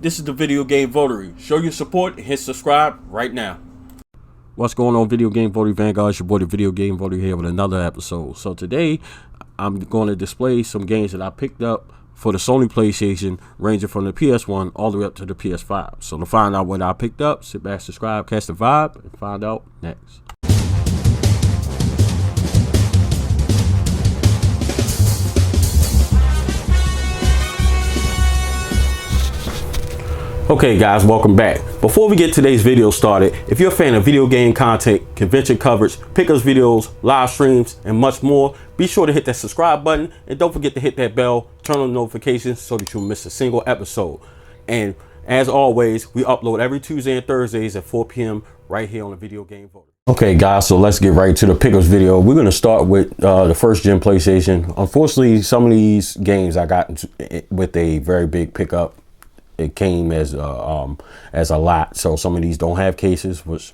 This is the Video Game Votary. Show your support and hit subscribe right now. What's going on, Video Game Votary Vanguard? It's your boy, the Video Game Votary, here with another episode. So today, I'm going to display some games that I picked up for the Sony PlayStation, ranging from the PS1 all the way up to the PS5. So to find out what I picked up, sit back, subscribe, catch the vibe, and find out next. Okay guys, welcome back. Before we get today's video started, if you're a fan of video game content, convention coverage, pickups videos, live streams, and much more, be sure to hit that subscribe button and don't forget to hit that bell, turn on notifications so that you don't miss a single episode. And as always, we upload every Tuesday and Thursdays at 4 p.m. right here on the Video Game Votary. Okay guys, so let's get right to the pickups video. We're going to start with the first gen PlayStation. Unfortunately, some of these games I got with a very big pickup. It came as a lot, so some of these don't have cases, which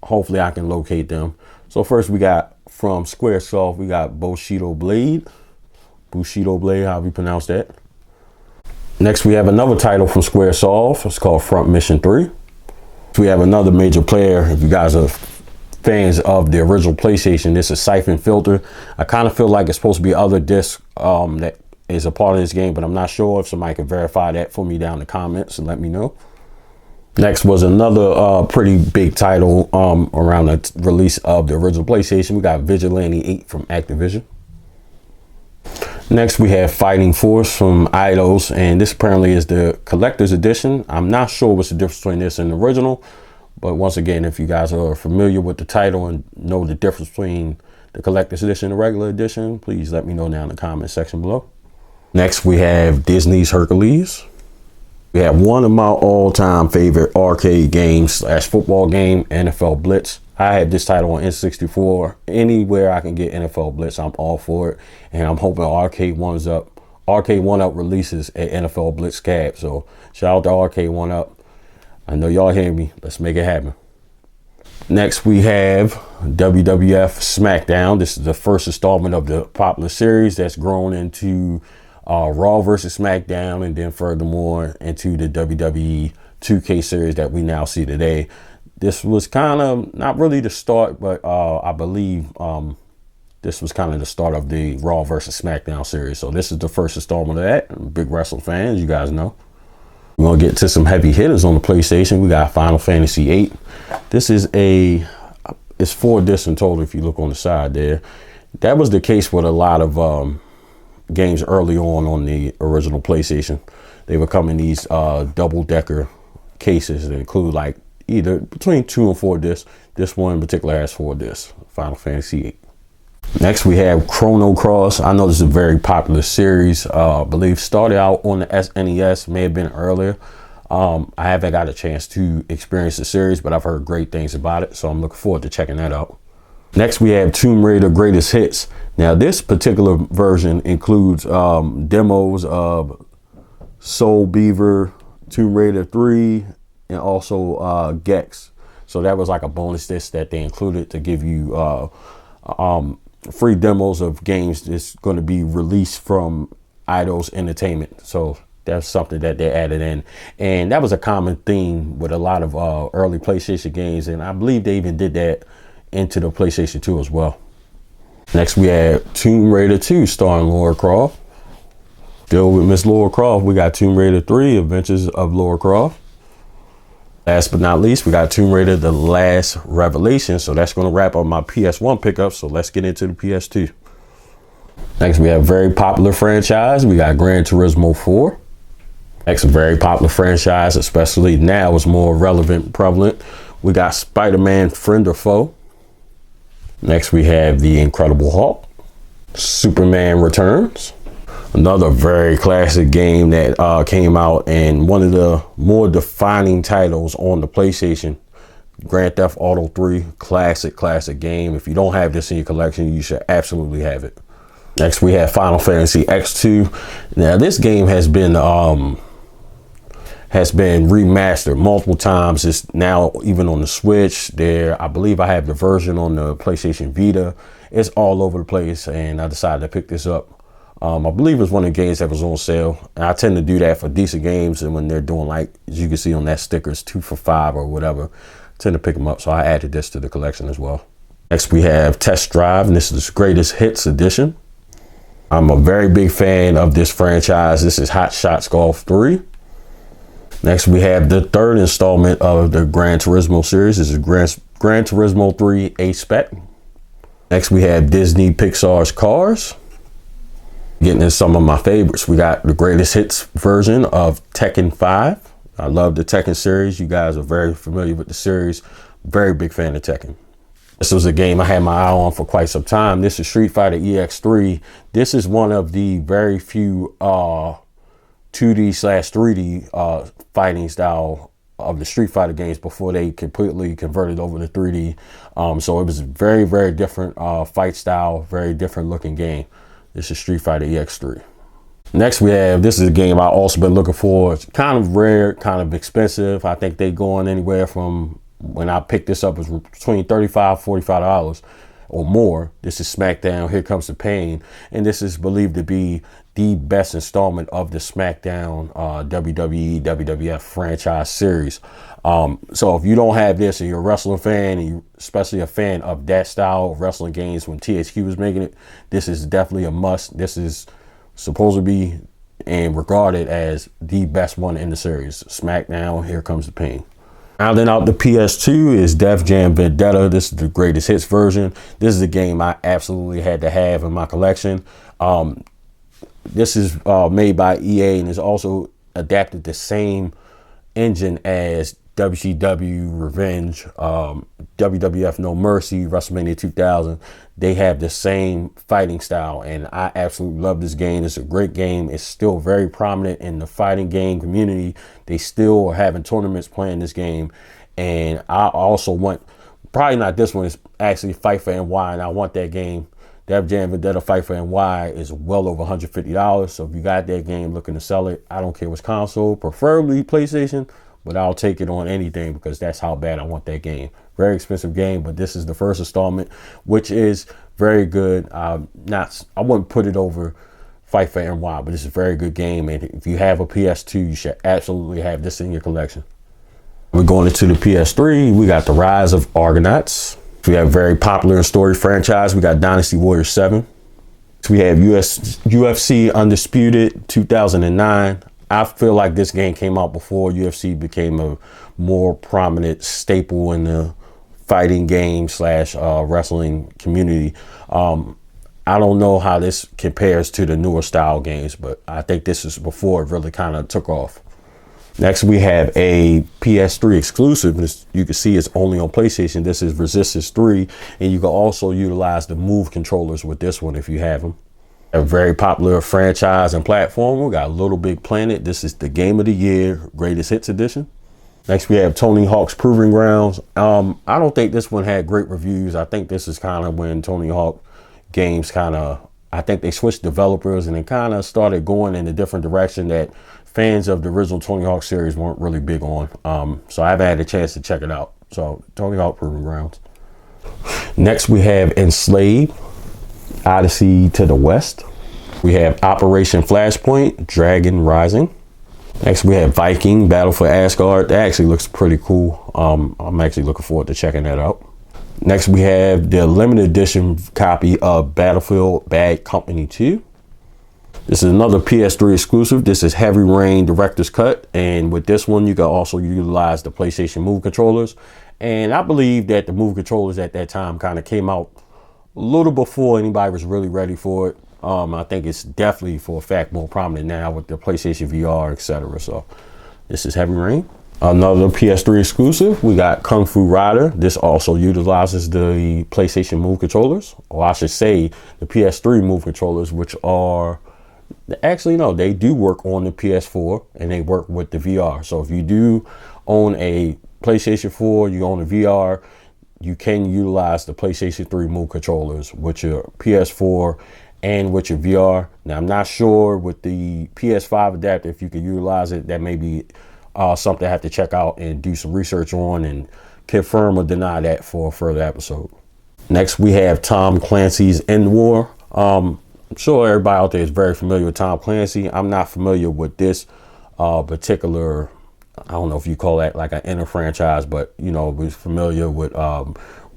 hopefully I can locate them. So first we got from Squaresoft, we got Bushido Blade, however you pronounce that. Next we have another title from Squaresoft. It's called Front Mission 3. We have another major player. If you guys are fans of the original PlayStation, this is Siphon Filter. I kind of feel like it's supposed to be other discs that is a part of this game, but I'm not sure. If somebody can verify that for me down in the comments and let me know. Next was another pretty big title around the release of the original PlayStation. We got Vigilante 8 from Activision. Next we have Fighting Force from Eidos, and this apparently is the collector's edition. I'm not sure what's the difference between this and the original, but once again, if you guys are familiar with the title and know the difference between the collector's edition and the regular edition, please let me know down in the comment section below. Next, we have Disney's Hercules. We have one of my all-time favorite arcade games / football game, NFL Blitz. I have this title on N64. Anywhere I can get NFL Blitz, I'm all for it. And I'm hoping Arcade 1UP releases an NFL Blitz cab. So shout out to Arcade 1UP. I know y'all hear me. Let's make it happen. Next, we have WWF Smackdown. This is the first installment of the popular series that's grown into Raw versus SmackDown, and then furthermore into the WWE 2K series that we now see today. This was kind of not really the start, but I believe this was kind of the start of the Raw versus SmackDown series. So this is the first installment of that. I'm big wrestling fans, you guys know. We're gonna get to some heavy hitters on the PlayStation. We got Final Fantasy VIII. This is it's 4 discs in total if you look on the side there. That was the case with a lot of games early on the original PlayStation. They would come in these double-decker cases that include like either between 2 and 4 discs. This one in particular has 4 discs, Final Fantasy VIII. Next we have Chrono Cross. I know this is a very popular series. I believe started out on the SNES, may have been earlier. I haven't got a chance to experience the series, but I've heard great things about it, so I'm looking forward to checking that out. Next, we have Tomb Raider Greatest Hits. Now, this particular version includes demos of Soul Beaver, Tomb Raider 3, and also Gex. So that was like a bonus disc that they included to give you free demos of games that's going to be released from Eidos Entertainment. So that's something that they added in. And that was a common theme with a lot of early PlayStation games. And I believe they even did that into the PlayStation 2 as well. Next we have Tomb Raider 2 starring Lara Croft. Still with Miss Lara Croft, we got Tomb Raider 3 Adventures of Lara Croft. Last but not least, we got Tomb Raider The Last Revelation. So that's going to wrap up my PS1 pickup. So let's get into the PS2. Next we have very popular franchise. We got Gran Turismo 4. Next, a very popular franchise, especially now is more relevant, prevalent. We got Spider-Man Friend or Foe. Next, we have The Incredible Hulk, Superman Returns, another very classic game that came out, and one of the more defining titles on the PlayStation, Grand Theft Auto 3, classic game. If you don't have this in your collection, you should absolutely have it. Next, we have Final Fantasy X2. Now, this game has been remastered multiple times. It's now even on the Switch. I believe I have the version on the PlayStation Vita. It's all over the place, and I decided to pick this up I believe it's one of the games that was on sale. And I tend to do that for decent games, and when they're doing, like, as you can see on that sticker, it's 2 for $5 or whatever, I tend to pick them up. So I added this to the collection as well. Next we have Test Drive, and this is Greatest Hits Edition. I'm a very big fan of this franchise. This is Hot Shots Golf 3. Next we have the third installment of the Gran Turismo series. This is Gran Turismo 3 A-Spec. Next we have Disney Pixar's Cars. Getting into some of my favorites, we got the greatest hits version of Tekken 5. I love the Tekken series. You guys are very familiar with the series. Very big fan of Tekken. This was a game I had my eye on for quite some time. This is Street Fighter EX3. This is one of the very few 2D/3D fighting style of the Street Fighter games before they completely converted over to 3D. So it was very, very different fight style, very different looking game. This is Street Fighter EX3. Next we have, this is a game I've also been looking for. It's kind of rare, kind of expensive. I think they going anywhere from, when I picked this up, it was between $35, $45 or more. This is Smackdown, Here Comes the Pain. And this is believed to be the best installment of the Smackdown WWE, WWF franchise series. So if you don't have this and you're a wrestling fan, and you're especially a fan of that style of wrestling games when THQ was making it, this is definitely a must. This is supposed to be and regarded as the best one in the series. Smackdown, Here Comes the Pain. Rounding out the PS2 is Def Jam Vendetta. This is the greatest hits version. This is a game I absolutely had to have in my collection. This is made by EA and is also adapted the same engine as WCW, Revenge, WWF No Mercy, WrestleMania 2000. They have the same fighting style, and I absolutely love this game. It's a great game. It's still very prominent in the fighting game community. They still are having tournaments playing this game, and I also want, probably not this one, it's actually Fight for NY, and I want that game. Def Jam Vendetta Fight for NY is well over $150. So if you got that game looking to sell it, I don't care which console, preferably PlayStation, but I'll take it on anything because that's how bad I want that game. Very expensive game, but this is the first installment, which is very good. I wouldn't put it over Fight for NY, but it's a very good game. And if you have a PS2, you should absolutely have this in your collection. We're going into the PS3. We got The Rise of Argonauts. We have a very popular story franchise. We got Dynasty Warriors 7. We have UFC Undisputed 2009. I feel like this game came out before UFC became a more prominent staple in the fighting game / wrestling community. I don't know how this compares to the newer style games, but I think this is before it really kind of took off. Next, we have a PS3 exclusive. This, you can see it's only on PlayStation. This is Resistance 3, and you can also utilize the Move controllers with this one if you have them. A very popular franchise and platform. We got Little Big Planet. This is the Game of the Year Greatest Hits Edition. Next, we have Tony Hawk's Proving Grounds. I don't think this one had great reviews. I think this is kind of when Tony Hawk games I think they switched developers and it kind of started going in a different direction that fans of the original Tony Hawk series weren't really big on. So I haven't had a chance to check it out. So Tony Hawk Proving Grounds. Next, we have Enslaved, Odyssey to the West. We have Operation Flashpoint, Dragon Rising. Next, we have Viking, Battle for Asgard. That actually looks pretty cool. I'm actually looking forward to checking that out. Next, we have the limited edition copy of Battlefield Bad Company 2. This is another PS3 exclusive. This is Heavy Rain Director's Cut. And with this one, you can also utilize the PlayStation Move controllers. And I believe that the Move controllers at that time kind of came out a little before anybody was really ready for it. I think it's definitely for a fact more prominent now with the PlayStation VR, etc. So this is Heavy Rain. Another PS3 exclusive, we got Kung Fu Rider. This also utilizes the PlayStation Move controllers, or I should say the PS3 Move controllers, which are, actually no, they do work on the PS4 and they work with the VR. So if you do own a PlayStation 4, you own a VR, you can utilize the PlayStation 3 Move controllers with your PS4 and with your VR. Now, I'm not sure with the PS5 adapter if you can utilize it. That may be something I have to check out and do some research on and confirm or deny that for a further episode. Next, we have Tom Clancy's End War. I'm sure everybody out there is very familiar with Tom Clancy. I'm not familiar with this particular, I don't know if you call that like an inner franchise, but you know, we're familiar with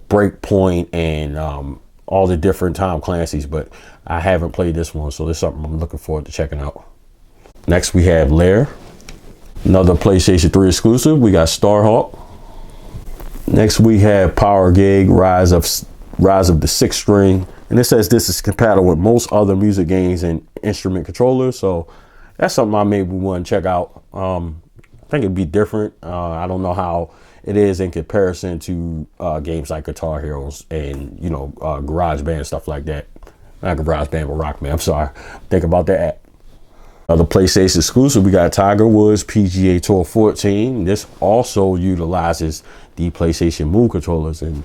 Breakpoint and all the different Tom Clancy's, but I haven't played this one, so this is something I'm looking forward to checking out. Next we have Lair, another PlayStation 3 exclusive. We got Starhawk. Next we have Power Gig, Rise of the Sixth String, and it says this is compatible with most other music games and instrument controllers, so that's something I maybe want to check out. I think it'd be different. I don't know how it is in comparison to games like Guitar Heroes and, you know, Garage Band, stuff like that. Not Garage Band, but Rock Band. I'm sorry. Think about that. The PlayStation exclusive, we got Tiger Woods PGA Tour 14. This also utilizes the PlayStation Move controllers, and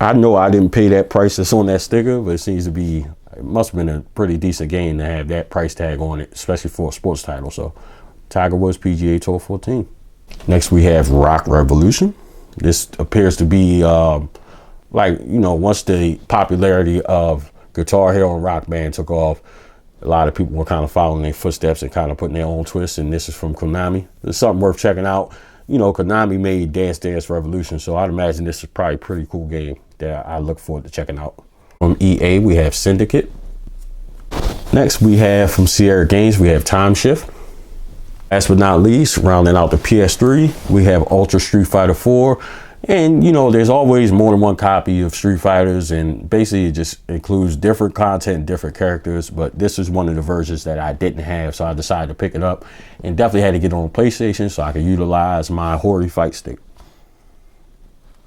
I know I didn't pay that price that's on that sticker, but it seems to be, it must have been a pretty decent game to have that price tag on it, especially for a sports title. So Tiger Woods PGA Tour 14. Next we have Rock Revolution. This appears to be like, you know, once the popularity of Guitar Hero and Rock Band took off, a lot of people were kind of following their footsteps and kind of putting their own twists, and this is from Konami. It's something worth checking out. You know, Konami made Dance Dance Revolution, so I'd imagine this is probably a pretty cool game that I look forward to checking out. From EA, we have Syndicate. Next, we have from Sierra Games, we have Time Shift. Last but not least, rounding out the PS3, we have Ultra Street Fighter 4. And, you know, there's always more than one copy of Street Fighters, and basically it just includes different content, different characters. But this is one of the versions that I didn't have, so I decided to pick it up, and definitely had to get on PlayStation so I could utilize my Hori fight stick.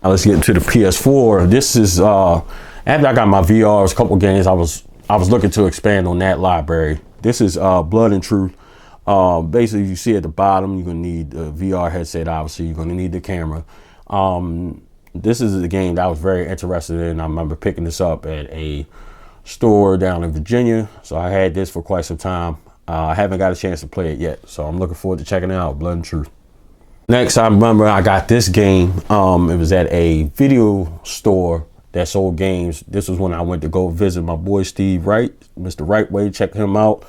Now let's get into the PS4. This is after I got my VRs, a couple games, I was looking to expand on that library. This is Blood and Truth. Basically, you see at the bottom, you're gonna need the VR headset. Obviously, you're gonna need the camera. This is a game that I was very interested in. I remember picking this up at a store down in Virginia, so I had this for quite some time. I haven't got a chance to play it yet, so I'm looking forward to checking it out. Blood and Truth. Next, I remember I got this game. It was at a video store that sold games. This was when I went to go visit my boy Steve Wright, Mr. Rightway. Check him out.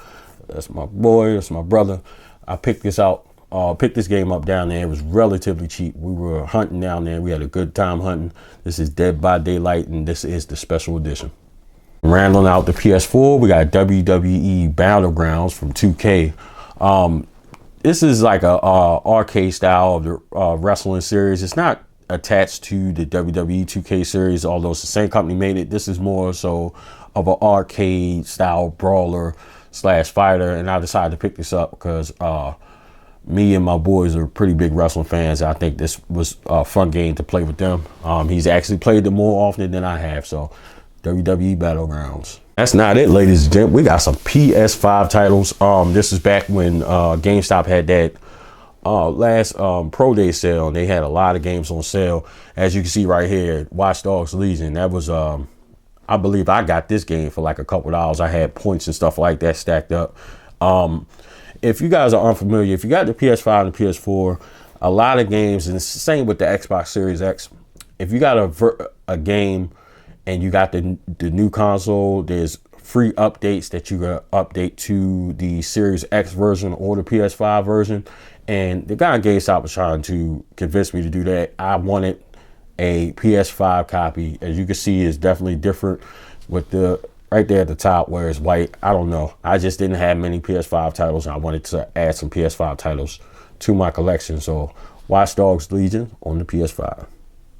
That's my boy. That's my brother. I picked this out. Picked this game up down there. It was relatively cheap. We were hunting down there. We had a good time hunting. This is Dead by Daylight, and this is the special edition. Rounding out the PS4, we got WWE Battlegrounds from 2K. This is like a arcade style of the wrestling series. It's not attached to the WWE 2K series, although it's the same company made it. This is more so of an arcade style brawler / fighter, and I decided to pick this up because me and my boys are pretty big wrestling fans. I think this was a fun game to play with them. He's actually played it more often than I have, so WWE Battlegrounds. That's not it, ladies and gentlemen. We got some PS5 titles. This is back when GameStop had that last Pro Day sale, and they had a lot of games on sale. As you can see right here, Watch Dogs Legion. That was, I believe I got this game for like a couple dollars. I had points and stuff like that stacked up. If you guys are unfamiliar, if you got the PS5 and the PS4, a lot of games, and it's the same with the Xbox Series X, if you got a game and you got the new console, there's free updates that you can update to the Series X version or the PS5 version. And the guy at GameStop was trying to convince me to do that. I wanted a PS5 copy. As you can see, it's definitely different with the right there at the top where it's white. I don't know. I just didn't have many PS5 titles, and I wanted to add some PS5 titles to my collection. So Watch Dogs Legion on the PS5.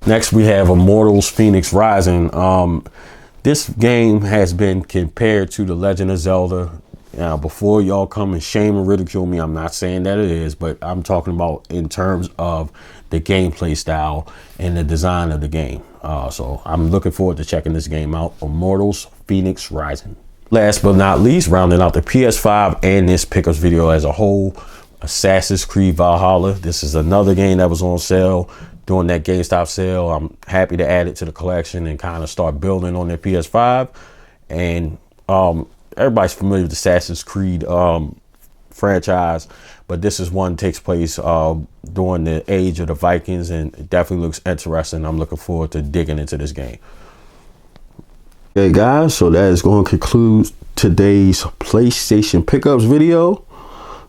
Next, we have Immortals Phoenix Rising. This game has been compared to The Legend of Zelda. Now, before y'all come and shame and ridicule me, I'm not saying that it is, but I'm talking about in terms of the gameplay style and the design of the game. So I'm looking forward to checking this game out. Immortals Phoenix Rising. Last but not least, rounding out the PS5 and this pickups video as a whole, Assassin's Creed Valhalla. This is another game that was on sale during that GameStop sale. I'm happy to add it to the collection and kind of start building on their PS5. And everybody's familiar with the Assassin's Creed franchise, but this is one that takes place during the age of the Vikings, and it definitely looks interesting. I'm looking forward to digging into this game. Okay guys, so that is going to conclude today's PlayStation pickups video.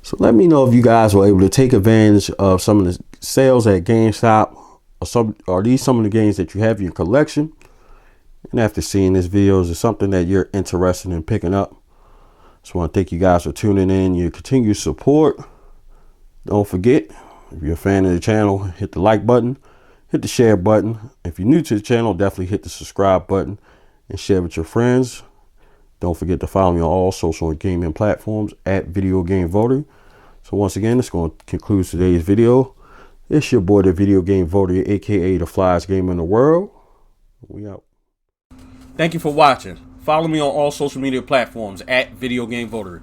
So let me know if you guys were able to take advantage of some of the sales at GameStop, or are these some of the games that you have in your collection? And after seeing this video, is it something that you're interested in picking up? Just want to thank you guys for tuning in, your continued support. Don't forget, if you're a fan of the channel, hit the like button, hit the share button. If you're new to the channel, definitely hit the subscribe button and share with your friends. Don't forget to follow me on all social and gaming platforms at VideoGameVotary. So once again, it's going to conclude today's video. It's your boy, the VideoGameVotary, aka the flyest gamer in the world. We out. Thank you for watching. Follow me on all social media platforms at VideoGameVotary.